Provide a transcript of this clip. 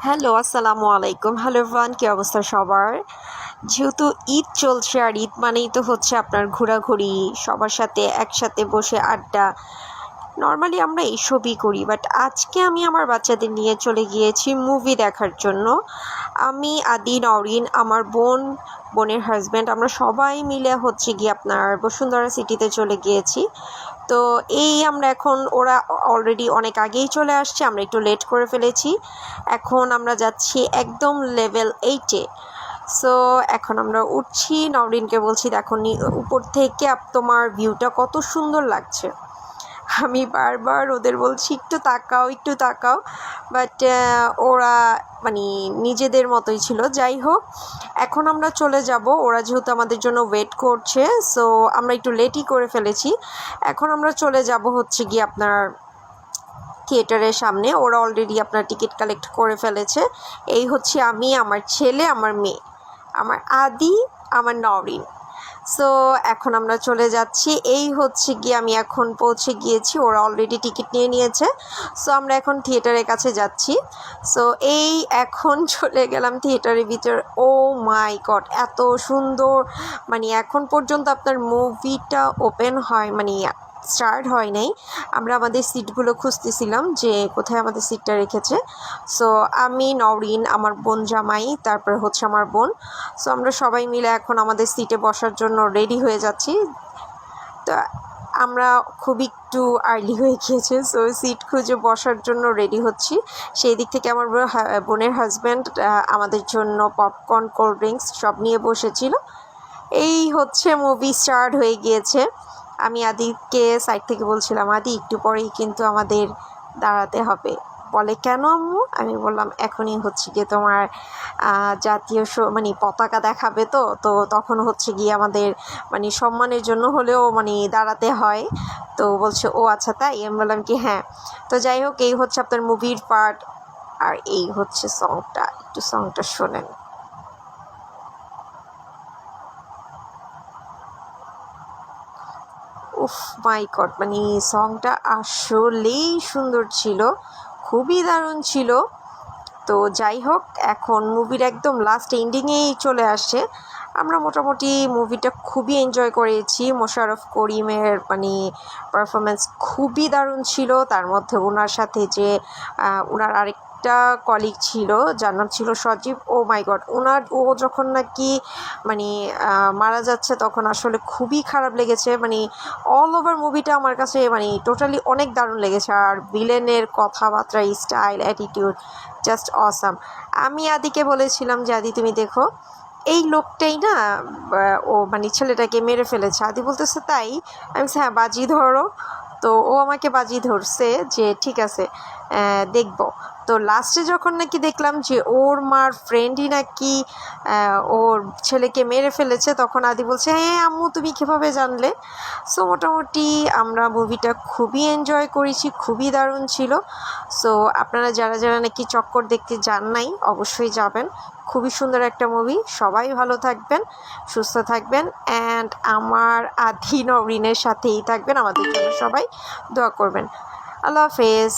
Hello, আসসালামু আলাইকুম। Hello everyone, কী অবস্থা সবার? যেহেতু ঈদ চলছে আর ঈদ মানেই তো হচ্ছে আপনার ঘোরাঘুরি, সবার সাথে একসাথে বসে আড্ডা। নর্মালি আমরা এইসবই করি, বাট আজকে আমি আমার বাচ্চাদের নিয়ে চলে গিয়েছি মুভি দেখার জন্য। আমি, আদি, নওরিন, আমার বোনের হাজব্যান্ড, আমরা সবাই মিলে হচ্ছে গিয়ে আপনার বসুন্ধরা সিটিতে চলে গিয়েছি। তো আমরা এখন, ওরা অলরেডি অনেক আগেই চলে আসছে, আমরা একটু লেট করে ফেলেছি। এখন আমরা যাচ্ছি একদম লেভেল 8-এ। সো এখন আমরা উঠছি, নওরিনকে বলছি দেখো উপর থেকে তোমার ভিউটা কত সুন্দর লাগছে। আমি বারবার ওদের বলছি একটু তাকাও একটু তাকাও, বাট ওরা মানে নিজেদের মতোই ছিল। যাই হোক, এখন আমরা চলে যাব, ওরা যেহেতু আমাদের জন্য ওয়েট করছে, সো আমরা একটু লেটই করে ফেলেছি। এখন আমরা চলে যাব হচ্ছে গিয়ে আপনার থিয়েটারের সামনে। ওরা অলরেডি আপনার টিকিট কালেক্ট করে ফেলেছে। এই হচ্ছে আমি, আমার ছেলে, আমার মেয়ে, আমার আদি, আমার নওরিন। সো এখন আমরা চলে যাচ্ছি। এই হচ্ছে গিয়ে আমি এখন পৌঁছে গিয়েছি, ওরা অলরেডি টিকিট নিয়ে নিয়েছে। সো আমরা এখন থিয়েটারের কাছে যাচ্ছি। সো এখন চলে গেলাম থিয়েটারের ভিতর। ও মাই গড, এত সুন্দর! মানে এখন পর্যন্ত আপনার মুভিটা ওপেন হয়, মানে স্টার্ট হয় নাই। আমরা আমাদের সিটগুলো খুঁজতেছিলাম যে কোথায় আমাদের সিটটা রেখেছে। সো আমি, নওরিন, আমার বোন জামাই, তারপর হচ্ছে আমার বোন। সো আমরা সবাই মিলে এখন আমাদের সিটে বসার জন্য রেডি হয়ে যাচ্ছি। তো আমরা একটু আর্লি হয়ে গিয়েছে, সো সিট খুঁজে বসার জন্য রেডি হচ্ছি। সেই দিক থেকে আমার বোনের হাজব্যান্ড আমাদের জন্য পপকর্ন, কোল্ড ড্রিঙ্কস সব নিয়ে বসেছিল। এই হচ্ছে মুভি স্টার্ট হয়ে গিয়েছে। আমি আদিকে সাইড থেকে বলছিলাম, আদি একটু পরেই কিন্তু আমাদের দাঁড়াতে হবে। বলে কেন আম্মু? আমি বললাম এখনই হচ্ছে গিয়ে তোমার জাতীয় মানে পতাকা দেখাবে, তো তখন হচ্ছে গিয়ে আমাদের মানে সম্মানের জন্য হলেও মানে দাঁড়াতে হয়। তো বলছে ও আচ্ছা তাই? আমি বললাম কি হ্যাঁ। তো যাই হোক, এই হচ্ছে আপনার মুভির পার্ট, আর এই হচ্ছে সংটা। একটু সংটা শোনেন। উফ মাই গড, মানে সংটা আসলেই সুন্দর ছিল, খুবই দারুণ ছিল। তো যাই হোক, এখন মুভির একদম লাস্ট এন্ডিংয়েই চলে আসছে। আমরা মোটামুটি মুভিটা খুবই এনজয় করেছি। মোশাররফ করিমের মানে পারফরমেন্স খুবই দারুণ ছিল। তার মধ্যে ওনার সাথে যে ওনার আরেকটা কলিগ ছিল, যার নাম ছিল সজীব। ও মাই গড, ও যখন নাকি মানে মারা যাচ্ছে তখন আসলে খুবই খারাপ লেগেছে। মানে অল ওভার মুভিটা আমার কাছে মানে টোটালি অনেক দারুণ লেগেছে। আর ভিলেনের কথাবার্তা, স্টাইল, অ্যাটিটিউড জাস্ট অসাম। আমি আদিকে বলেছিলাম যে আদি তুমি দেখো, এই লোকটাই না ও মানে ছেলেটাকে মেরে ফেলেছে। আদি বলতেছে তাই? আমি বলছি হ্যাঁ, বাজি ধরো। তো ও আমাকে বাজি ধরছে যে ঠিক আছে দেখব। তো লাস্টে যখন নাকি দেখলাম যে ওর মার ফ্রেন্ডই নাকি ওর ছেলেকে মেরে ফেলেছে, তখন আদি বলছে হ্যাঁ আম্মু তুমি কীভাবে জানলে? সো মোটামুটি আমরা মুভিটা খুবই এনজয় করেছি, খুবই দারুণ ছিল। সো আপনারা যারা যারা নাকি চক্কর দেখতে যান নাই, অবশ্যই যাবেন। খুবই সুন্দর একটা মুভি। সবাই ভালো থাকবেন, সুস্থ থাকবেন, অ্যান্ড আমার আদি নওরিনের সাথেই থাকবেন। আমাদের জন্য সবাই দোয়া করবেন। আল্লাহ হাফেজ।